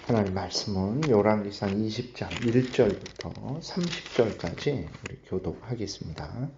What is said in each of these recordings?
하나님 말씀은 요란기상 20장 1절부터 30절까지 우리 교독하겠습니다.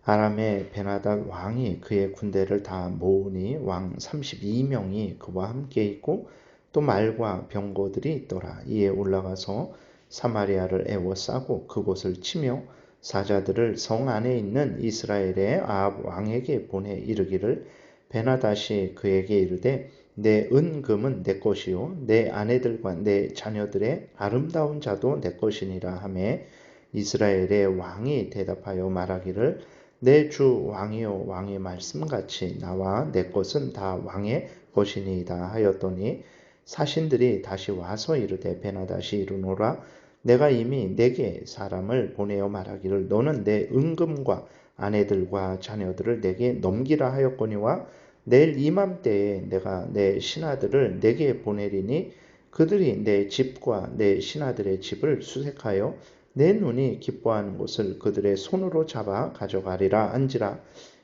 아람의 베나닷 왕이 그의 군대를 다 모으니 왕 32명이 그와 함께 있고 또 말과 병거들이 있더라. 이에 올라가서 사마리아를 에워싸고 그곳을 치며 사자들을 성 안에 있는 이스라엘의 아합 왕에게 보내 이르기를 베나닷이 그에게 이르되 내 은금은 내 것이요 내 아내들과 내 자녀들의 아름다운 자도 내 것이니라 하매 이스라엘의 왕이 대답하여 말하기를 내 주 왕이요 왕의 말씀같이 나와 내 것은 다 왕의 것이니이다 하였더니 사신들이 다시 와서 이르되 베나닷이 이르노라 내가 이미 내게 사람을 보내어 말하기를 너는 내 은금과 아내들과 자녀들을 내게 넘기라 하였거니와 내일 이맘때에 내가 내 신하들을 내게 보내리니 그들이 내 집과 내 신하들의 집을 수색하여 내 눈이 기뻐하는 곳을 그들의 손으로 잡아 가져가리라 한지라.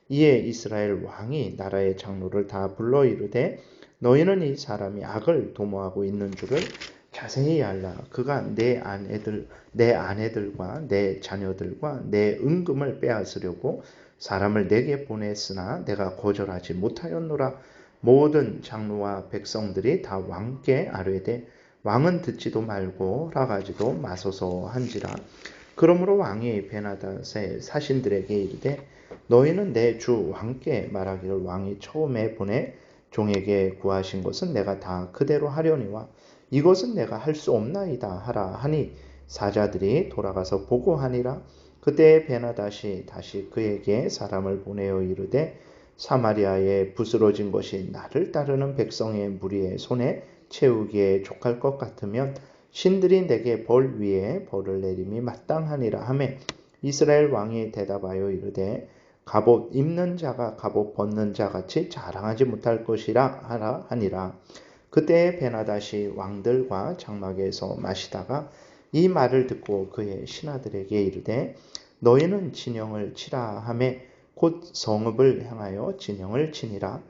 이에 이스라엘 왕이 나라의 장로를 다 불러 이르되 너희는 이 사람이 악을 도모하고 있는 줄을 자세히 알라. 그가 내 아내들과 내 자녀들과 내 은금을 빼앗으려고 사람을 내게 보냈으나 내가 거절하지 못하였노라. 모든 장로와 백성들이 다 왕께 아뢰되 왕은 듣지도 말고 허락하지도 마소서 한지라. 그러므로 왕이 베나닷의 사신들에게 이르되 너희는 내 주 왕께 말하기를 왕이 처음에 보내 종에게 구하신 것은 내가 다 그대로 하려니와 이것은 내가 할 수 없나이다 하라 하니 사자들이 돌아가서 보고하니라. 그때 베나닷이 다시 그에게 사람을 보내어 이르되 사마리아에 부스러진 것이 나를 따르는 백성의 무리의 손에 채우기에 족할 것 같으면 신들이 내게 벌 위에 벌을 내림이 마땅하니라 하매 이스라엘 왕이 대답하여 이르되 갑옷 입는 자가 갑옷 벗는 자같이 자랑하지 못할 것이라 하라 하니라. 그때 베나닷이 왕들과 장막에서 마시다가 이 말을 듣고 그의 신하들에게 이르되 너희는 진영을 치라 하매 곧 성읍을 향하여 진영을 치니라.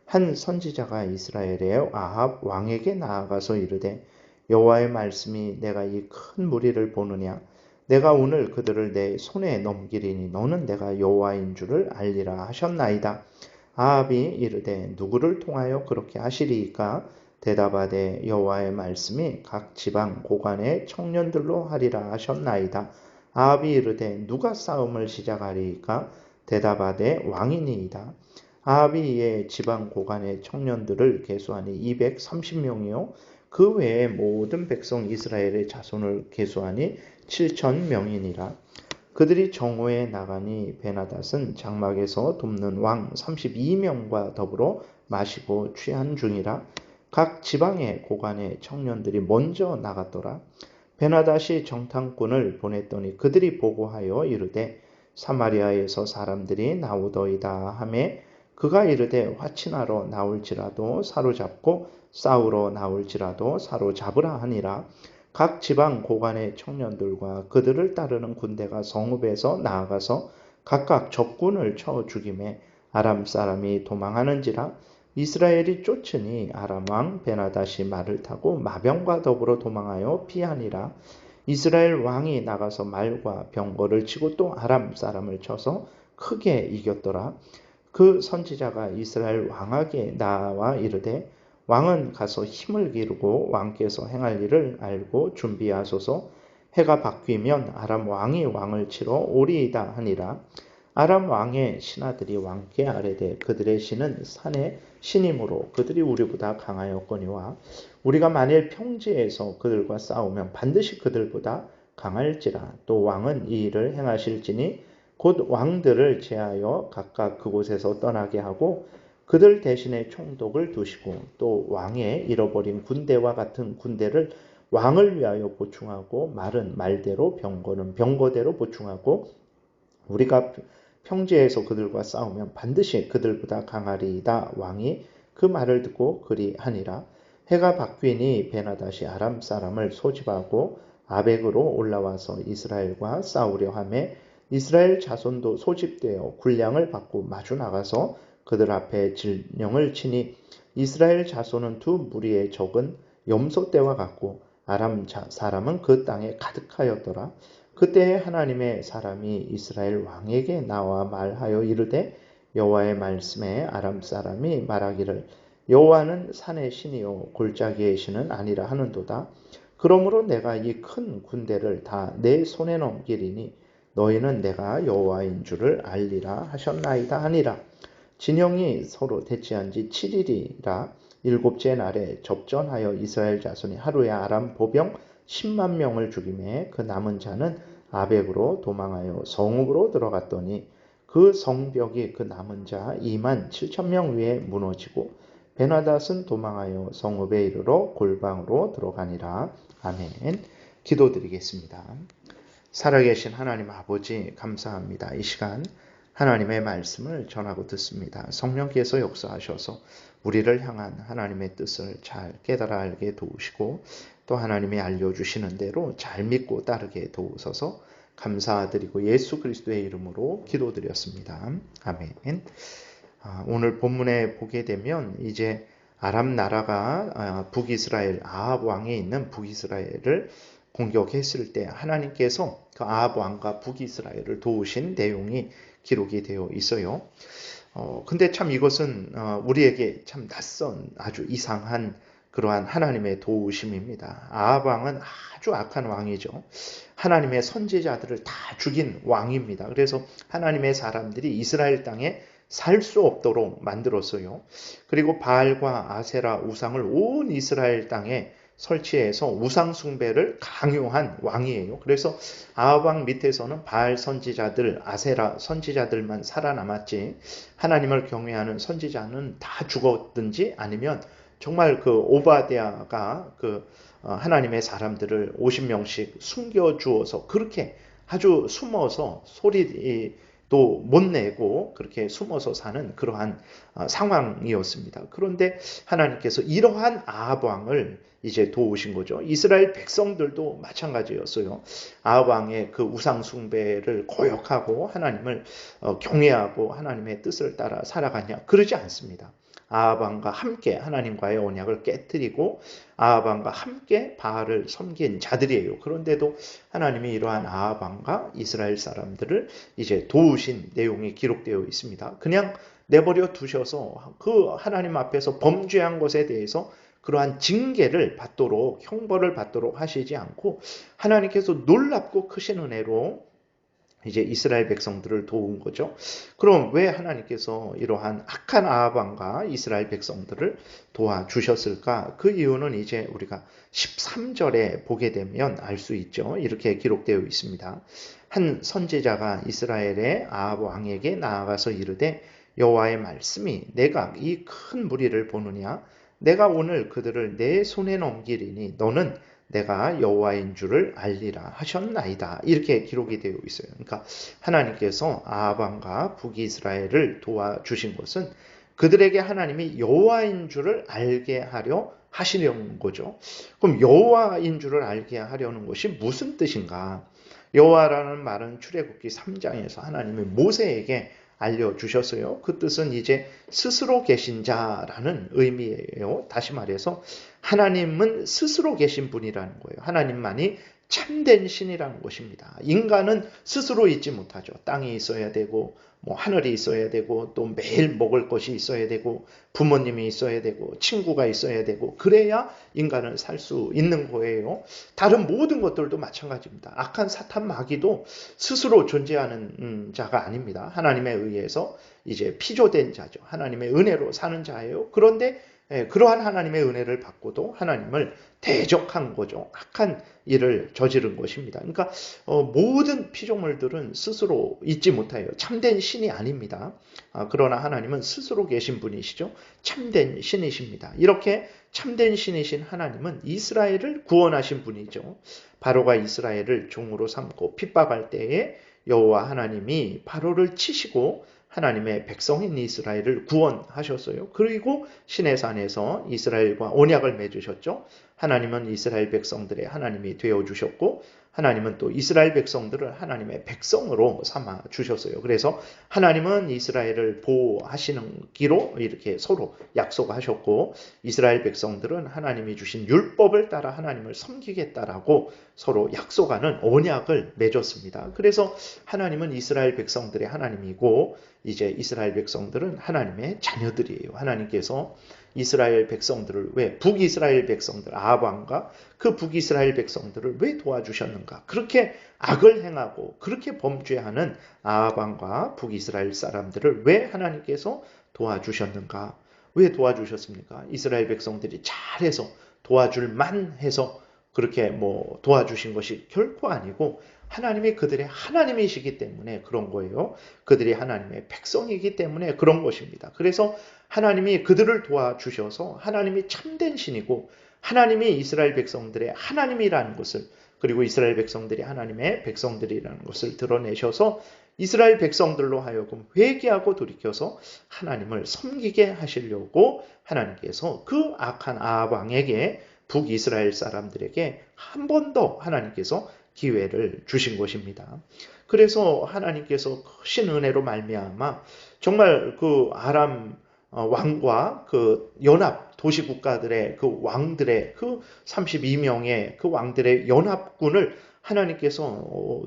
한 선지자가 이스라엘의 아합 왕에게 나아가서 이르되 여호와의 말씀이 내가 이 큰 무리를 보느냐 내가 오늘 그들을 내 손에 넘기리니 너는 내가 여호와인 줄을 알리라 하셨나이다. 아합이 이르되 누구를 통하여 그렇게 하시리이까 대답하되 여호와의 말씀이 각 지방 고관의 청년들로 하리라 하셨나이다. 아합이 이르되 누가 싸움을 시작하리이까 대답하되 왕이니이다. 아합이 이에 지방 고관의 청년들을 계수하니 230명이요 그 외에 모든 백성 이스라엘의 자손을 계수하니 7,000명이니라. 그들이 정오에 나가니 베나닷은 장막에서 돕는 왕 32명과 더불어 마시고 취한 중이라. 각 지방의 고관의 청년들이 먼저 나갔더라. 베나닷이 정탐꾼을 보냈더니 그들이 보고하여 이르되 사마리아에서 사람들이 나오더이다 하매 그가 이르되 화친하러 나올지라도 사로잡고 싸우러 나올지라도 사로잡으라 하니라. 각 지방 고관의 청년들과 그들을 따르는 군대가 성읍에서 나아가서 각각 적군을 쳐 죽이매 아람 사람이 도망하는지라. 이스라엘이 쫓으니 아람 왕 베나닷이 말을 타고 마병과 더불어 도망하여 피하니라. 이스라엘 왕이 나가서 말과 병거를 치고 또 아람 사람을 쳐서 크게 이겼더라. 그 선지자가 이스라엘 왕에게 나와 이르되 왕은 가서 힘을 기르고 왕께서 행할 일을 알고 준비하소서. 해가 바뀌면 아람 왕이 왕을 치러 오리이다 하니라. 아람 왕의 신하들이 왕께 아뢰되 그들의 신은 산의 신이므로 그들이 우리보다 강하였거니와 우리가 만일 평지에서 그들과 싸우면 반드시 그들보다 강할지라. 또 왕은 이 일을 행하실지니 곧 왕들을 제하여 각각 그곳에서 떠나게 하고 그들 대신에 총독을 두시고 또 왕의 잃어버린 군대와 같은 군대를 왕을 위하여 보충하고 말은 말대로 병거는 병거대로 보충하고 우리가 평지에서 그들과 싸우면 반드시 그들보다 강하리이다. 왕이 그 말을 듣고 그리하니라. 해가 바뀌니 베나닷이 아람 사람을 소집하고 아벡으로 올라와서 이스라엘과 싸우려 하매 이스라엘 자손도 소집되어 군량을 받고 마주 나가서 그들 앞에 진영을 치니 이스라엘 자손은 두 무리의 적은 염소 떼와 같고 아람 사람은 그 땅에 가득하였더라. 그때 하나님의 사람이 이스라엘 왕에게 나와 말하여 이르되 여호와의 말씀에 아람 사람이 말하기를 여호와는 산의 신이요 골짜기의 신은 아니라 하는도다. 그러므로 내가 이 큰 군대를 다 내 손에 넘기리니 너희는 내가 여호와인 줄을 알리라 하셨나이다 하니라. 진영이 서로 대치한 지 7일이라 일곱째 날에 접전하여 이스라엘 자손이 하루에 아람 보병 10만 명을 죽이매 그 남은 자는 아벡으로 도망하여 성읍으로 들어갔더니 그 성벽이 그 남은 자 2만 7천 명 위에 무너지고 베나닷은 도망하여 성읍에 이르러 골방으로 들어가니라. 아멘. 기도드리겠습니다. 살아계신 하나님 아버지 감사합니다. 이 시간 하나님의 말씀을 전하고 듣습니다. 성령께서 역사하셔서 우리를 향한 하나님의 뜻을 잘 깨달아 알게 도우시고 또 하나님이 알려주시는 대로 잘 믿고 따르게 도우소서 감사드리고 예수 그리스도의 이름으로 기도드렸습니다. 아멘. 오늘 본문에 보게 되면 이제 아람 나라가 북이스라엘 아합 왕에 있는 북이스라엘을 공격했을 때 하나님께서 그 아합 왕과 북이스라엘을 도우신 내용이 기록이 되어 있어요. 근데 참 이것은 우리에게 참 낯선 아주 이상한 그러한 하나님의 도우심입니다. 아합 왕은 아주 악한 왕이죠. 하나님의 선지자들을 다 죽인 왕입니다. 그래서 하나님의 사람들이 이스라엘 땅에 살 수 없도록 만들었어요. 그리고 바알과 아세라 우상을 온 이스라엘 땅에 설치해서 우상 숭배를 강요한 왕이에요. 그래서 아합 왕 밑에서는 바알 선지자들, 아세라 선지자들만 살아남았지 하나님을 경외하는 선지자는 다 죽었든지 아니면 정말 그 오바댜가 그 하나님의 사람들을 50명씩 숨겨주어서 그렇게 아주 숨어서 소리도 못 내고 그렇게 숨어서 사는 그러한 상황이었습니다. 그런데 하나님께서 이러한 아합 왕을 이제 도우신 거죠. 이스라엘 백성들도 마찬가지였어요. 아합 왕의 그 우상 숭배를 거역하고 하나님을 경외하고 하나님의 뜻을 따라 살아가냐? 그러지 않습니다. 아합 왕과 함께 하나님과의 언약을 깨뜨리고 아합 왕과 함께 바알을 섬긴 자들이에요. 그런데도 하나님이 이러한 아합 왕과 이스라엘 사람들을 이제 도우신 내용이 기록되어 있습니다. 그냥 내버려 두셔서 그 하나님 앞에서 범죄한 것에 대해서 그러한 징계를 받도록 형벌을 받도록 하시지 않고 하나님께서 놀랍고 크신 은혜로 이제 이스라엘 백성들을 도운 거죠. 그럼 왜 하나님께서 이러한 악한 아합 왕과 이스라엘 백성들을 도와주셨을까? 그 이유는 이제 우리가 13절에 보게 되면 알 수 있죠. 이렇게 기록되어 있습니다. 한 선지자가 이스라엘의 아합 왕에게 나아가서 이르되 여호와의 말씀이 내가 이 큰 무리를 보느냐? 내가 오늘 그들을 내 손에 넘기리니 너는 내가 여호와인 줄을 알리라 하셨나이다. 이렇게 기록이 되어 있어요. 그러니까 하나님께서 아합 왕과 북이스라엘을 도와주신 것은 그들에게 하나님이 여호와인 줄을 알게 하려 하시려는 거죠. 그럼 여호와인 줄을 알게 하려는 것이 무슨 뜻인가? 여호와라는 말은 출애굽기 3장에서 하나님이 모세에게 알려주셨어요. 그 뜻은 이제 스스로 계신 자라는 의미예요. 다시 말해서 하나님은 스스로 계신 분이라는 거예요. 하나님만이 참된 신이라는 것입니다. 인간은 스스로 있지 못하죠. 땅이 있어야 되고 하늘이 있어야 되고 또 매일 먹을 것이 있어야 되고 부모님이 있어야 되고 친구가 있어야 되고 그래야 인간은 살 수 있는 거예요. 다른 모든 것들도 마찬가지입니다. 악한 사탄 마귀도 스스로 존재하는 자가 아닙니다. 하나님에 의해서 이제 피조된 자죠. 하나님의 은혜로 사는 자예요. 그런데 그러한 하나님의 은혜를 받고도 하나님을 대적한 거죠. 악한 일을 저지른 것입니다. 그러니까 모든 피조물들은 스스로 있지 못해요. 참된 신이 아닙니다. 그러나 하나님은 스스로 계신 분이시죠. 참된 신이십니다. 이렇게 참된 신이신 하나님은 이스라엘을 구원하신 분이죠. 바로가 이스라엘을 종으로 삼고 핍박할 때에 여호와 하나님이 바로를 치시고 하나님의 백성인 이스라엘을 구원하셨어요. 그리고 시내산에서 이스라엘과 언약을 맺으셨죠. 하나님은 이스라엘 백성들의 하나님이 되어주셨고 하나님은 또 이스라엘 백성들을 하나님의 백성으로 삼아 주셨어요. 그래서 하나님은 이스라엘을 보호하시기로 이렇게 서로 약속하셨고 이스라엘 백성들은 하나님이 주신 율법을 따라 하나님을 섬기겠다라고 서로 약속하는 언약을 맺었습니다. 그래서 하나님은 이스라엘 백성들의 하나님이고 이제 이스라엘 백성들은 하나님의 자녀들이에요. 하나님께서 이스라엘 백성들을 왜 북이스라엘 백성들 아합 왕과 그 북이스라엘 백성들을 왜 도와주셨는가? 그렇게 악을 행하고 그렇게 범죄하는 아합 왕과 북이스라엘 사람들을 왜 하나님께서 도와주셨는가? 왜 도와주셨습니까? 이스라엘 백성들이 잘해서 도와줄 만해서 그렇게 도와주신 것이 결코 아니고 하나님이 그들의 하나님이시기 때문에 그런 거예요. 그들이 하나님의 백성이기 때문에 그런 것입니다. 그래서 하나님이 그들을 도와주셔서 하나님이 참된 신이고 하나님이 이스라엘 백성들의 하나님이라는 것을 그리고 이스라엘 백성들이 하나님의 백성들이라는 것을 드러내셔서 이스라엘 백성들로 하여금 회개하고 돌이켜서 하나님을 섬기게 하시려고 하나님께서 그 악한 아합 왕에게 북이스라엘 사람들에게 한 번 더 하나님께서 기회를 주신 것입니다. 그래서 하나님께서 크신 은혜로 말미암아 정말 그 아람 왕과 그 연합 도시 국가들의 그 왕들의 그 32명의 그 왕들의 연합군을 하나님께서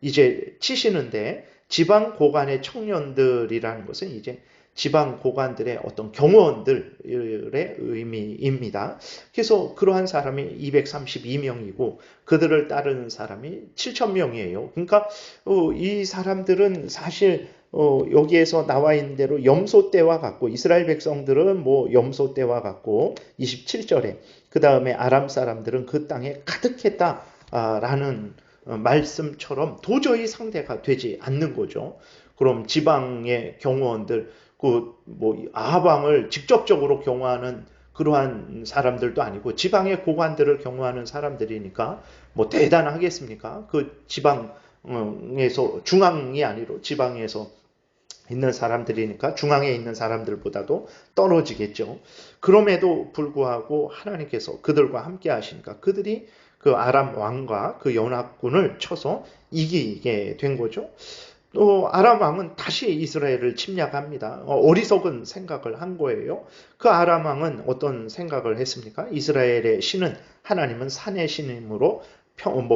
이제 치시는데 지방 고관의 청년들이라는 것은 이제 지방 고관들의 어떤 경호원들의 의미입니다. 그래서 그러한 사람이 232명이고 그들을 따르는 사람이 7,000명이에요. 그러니까 이 사람들은 사실 여기에서 나와 있는 대로 염소 떼와 같고 이스라엘 백성들은 염소 떼와 같고 27절에 그 다음에 아람 사람들은 그 땅에 가득했다라는 말씀처럼 도저히 상대가 되지 않는 거죠. 그럼 지방의 경호원들 아합 왕을 직접적으로 경호하는 그러한 사람들도 아니고 지방의 고관들을 경호하는 사람들이니까 대단하겠습니까? 그 지방에서 중앙이 아니로 지방에서 있는 사람들이니까 중앙에 있는 사람들보다도 떨어지겠죠. 그럼에도 불구하고 하나님께서 그들과 함께 하시니까 그들이 그 아람 왕과 그 연합군을 쳐서 이기게 된 거죠. 또 아람 왕은 다시 이스라엘을 침략합니다. 어리석은 생각을 한 거예요. 그 아람 왕은 어떤 생각을 했습니까? 이스라엘의 신은 하나님은 산의 신이므로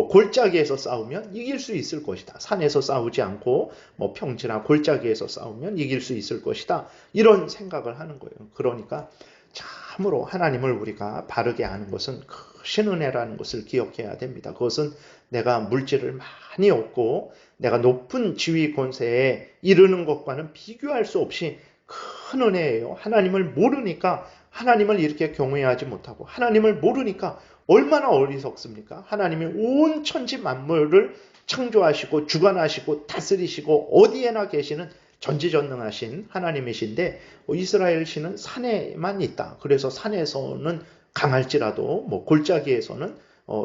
골짜기에서 싸우면 이길 수 있을 것이다. 산에서 싸우지 않고 평지나 골짜기에서 싸우면 이길 수 있을 것이다. 이런 생각을 하는 거예요. 그러니까 참으로 하나님을 우리가 바르게 아는 것은 크신 은혜라는 것을 기억해야 됩니다. 그것은 내가 물질을 많이 얻고 내가 높은 지위 권세에 이르는 것과는 비교할 수 없이 큰 은혜예요. 하나님을 모르니까 하나님을 이렇게 경외하지 못하고 하나님을 모르니까 얼마나 어리석습니까? 하나님이 온 천지 만물을 창조하시고 주관하시고 다스리시고 어디에나 계시는 전지전능하신 하나님이신데 이스라엘 신은 산에만 있다. 그래서 산에서는 강할지라도 골짜기에서는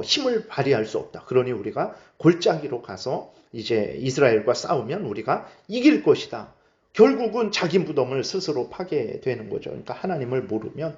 힘을 발휘할 수 없다. 그러니 우리가 골짜기로 가서 이제 이스라엘과 싸우면 우리가 이길 것이다. 결국은 자기 무덤을 스스로 파게 되는 거죠. 그러니까 하나님을 모르면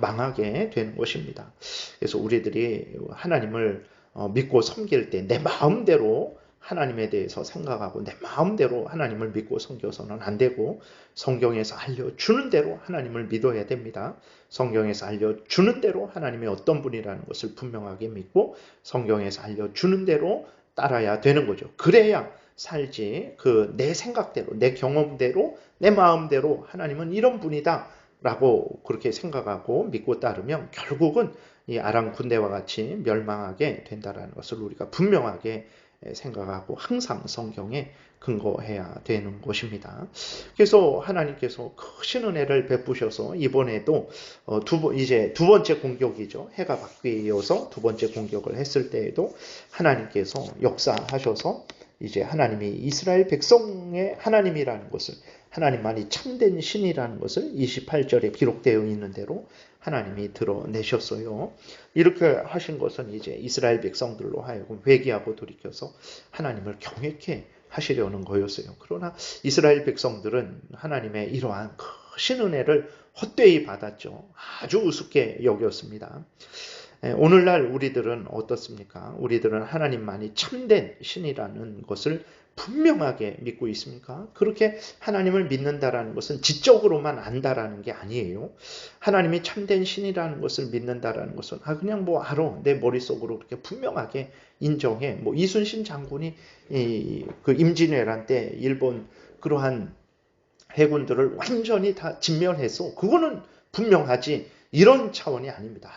망하게 되는 것입니다. 그래서 우리들이 하나님을 믿고 섬길 때 내 마음대로 하나님에 대해서 생각하고 내 마음대로 하나님을 믿고 섬겨서는 안 되고 성경에서 알려주는 대로 하나님을 믿어야 됩니다. 성경에서 알려주는 대로 하나님이 어떤 분이라는 것을 분명하게 믿고 성경에서 알려주는 대로 따라야 되는 거죠. 그래야 살지 내 생각대로 내 경험대로 내 마음대로 하나님은 이런 분이다 라고 그렇게 생각하고 믿고 따르면 결국은 이 아람 군대와 같이 멸망하게 된다는 것을 우리가 분명하게 생각하고 항상 성경에 근거해야 되는 것입니다. 그래서 하나님께서 크신 은혜를 베푸셔서 이번에도 이제 두 번째 공격이죠. 해가 바뀌어서 두 번째 공격을 했을 때에도 하나님께서 역사하셔서 이제 하나님이 이스라엘 백성의 하나님이라는 것을 하나님만이 참된 신이라는 것을 28절에 기록되어 있는 대로 하나님이 드러내셨어요. 이렇게 하신 것은 이제 이스라엘 백성들로 하여금 회개하고 돌이켜서 하나님을 경외케 하시려는 거였어요. 그러나 이스라엘 백성들은 하나님의 이러한 크신 은혜를 헛되이 받았죠. 아주 우습게 여겼습니다. 오늘날 우리들은 어떻습니까? 우리들은 하나님만이 참된 신이라는 것을 분명하게 믿고 있습니까? 그렇게 하나님을 믿는다라는 것은 지적으로만 안다라는 게 아니에요. 하나님이 참된 신이라는 것을 믿는다라는 것은 그냥 뭐 알아. 내 머릿속으로 그렇게 분명하게 인정해. 뭐 이순신 장군이 그 임진왜란 때 일본 그러한 해군들을 완전히 다 진멸해서 그거는 분명하지. 이런 차원이 아닙니다.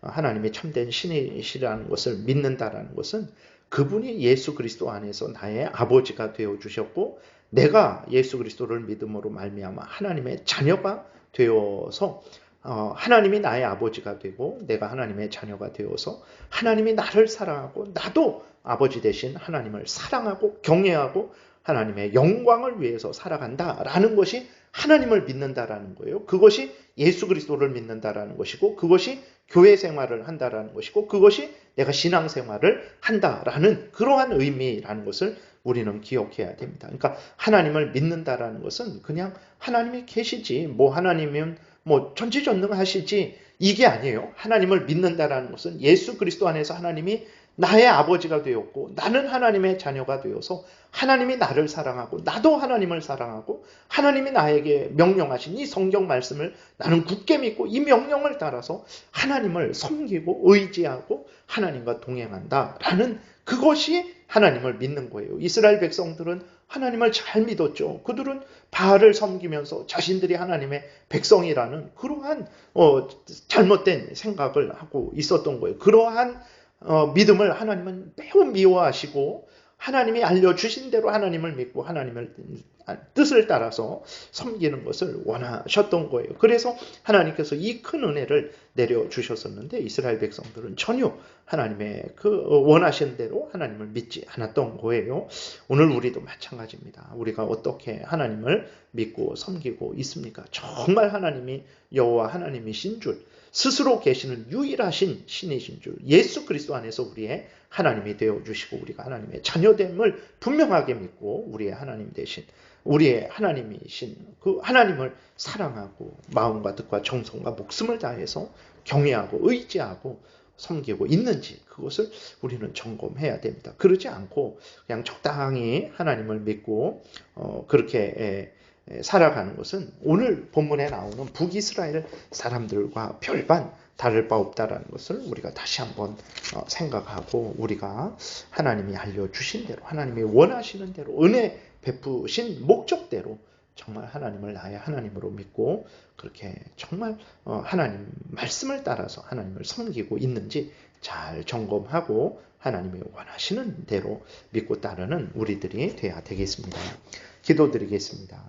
하나님이 참된 신이시라는 것을 믿는다라는 것은 그분이 예수 그리스도 안에서 나의 아버지가 되어 주셨고 내가 예수 그리스도를 믿음으로 말미암아 하나님의 자녀가 되어서 하나님이 나의 아버지가 되고 내가 하나님의 자녀가 되어서 하나님이 나를 사랑하고 나도 아버지 대신 하나님을 사랑하고 경외하고 하나님의 영광을 위해서 살아간다라는 것이 하나님을 믿는다라는 거예요. 그것이 예수 그리스도를 믿는다라는 것이고 그것이 교회 생활을 한다라는 것이고 그것이 내가 신앙 생활을 한다라는 그러한 의미라는 것을 우리는 기억해야 됩니다. 그러니까 하나님을 믿는다라는 것은 그냥 하나님이 계시지 뭐 하나님은 뭐 전지전능하시지 이게 아니에요. 하나님을 믿는다라는 것은 예수 그리스도 안에서 하나님이 나의 아버지가 되었고 나는 하나님의 자녀가 되어서 하나님이 나를 사랑하고 나도 하나님을 사랑하고 하나님이 나에게 명령하신 이 성경 말씀을 나는 굳게 믿고 이 명령을 따라서 하나님을 섬기고 의지하고 하나님과 동행한다라는 그것이 하나님을 믿는 거예요. 이스라엘 백성들은 하나님을 잘 믿었죠. 그들은 바알을 섬기면서 자신들이 하나님의 백성이라는 그러한 잘못된 생각을 하고 있었던 거예요. 그러한 믿음을 하나님은 매우 미워하시고 하나님이 알려주신 대로 하나님을 믿고 하나님의 뜻을 따라서 섬기는 것을 원하셨던 거예요. 그래서 하나님께서 이 큰 은혜를 내려주셨었는데 이스라엘 백성들은 전혀 하나님의 그 원하신 대로 하나님을 믿지 않았던 거예요. 오늘 우리도 마찬가지입니다. 우리가 어떻게 하나님을 믿고 섬기고 있습니까? 정말 하나님이 여호와 하나님이신 줄 스스로 계시는 유일하신 신이신 줄 예수 그리스도 안에서 우리의 하나님이 되어주시고 우리가 하나님의 자녀됨을 분명하게 믿고 우리의 하나님 되신 우리의 하나님이신 그 하나님을 사랑하고 마음과 뜻과 정성과 목숨을 다해서 경외하고 의지하고 섬기고 있는지 그것을 우리는 점검해야 됩니다. 그러지 않고 그냥 적당히 하나님을 믿고 그렇게 살아가는 것은 오늘 본문에 나오는 북이스라엘 사람들과 별반 다를 바 없다라는 것을 우리가 다시 한번 생각하고 우리가 하나님이 알려주신 대로 하나님이 원하시는 대로 은혜 베푸신 목적대로 정말 하나님을 나의 하나님으로 믿고 그렇게 정말 하나님 말씀을 따라서 하나님을 섬기고 있는지 잘 점검하고 하나님이 원하시는 대로 믿고 따르는 우리들이 돼야 되겠습니다. 기도드리겠습니다.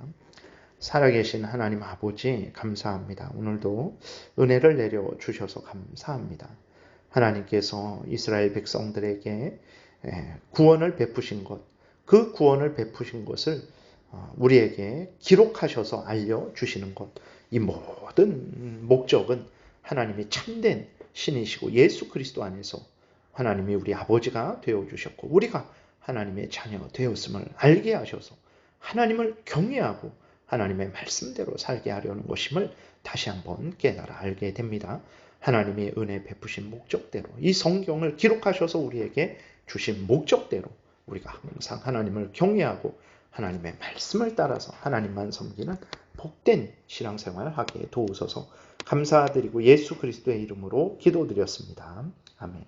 살아계신 하나님 아버지 감사합니다. 오늘도 은혜를 내려주셔서 감사합니다. 하나님께서 이스라엘 백성들에게 구원을 베푸신 것, 그 구원을 베푸신 것을 우리에게 기록하셔서 알려주시는 것, 이 모든 목적은 하나님이 참된 신이시고 예수 그리스도 안에서 하나님이 우리 아버지가 되어주셨고 우리가 하나님의 자녀 되었음을 알게 하셔서 하나님을 경외하고 하나님의 말씀대로 살게 하려는 것임을 다시 한번 깨달아 알게 됩니다. 하나님이 은혜 베푸신 목적대로 이 성경을 기록하셔서 우리에게 주신 목적대로 우리가 항상 하나님을 경외하고 하나님의 말씀을 따라서 하나님만 섬기는 복된 신앙생활을 하게 도우소서 감사드리고 예수 그리스도의 이름으로 기도드렸습니다. 아멘.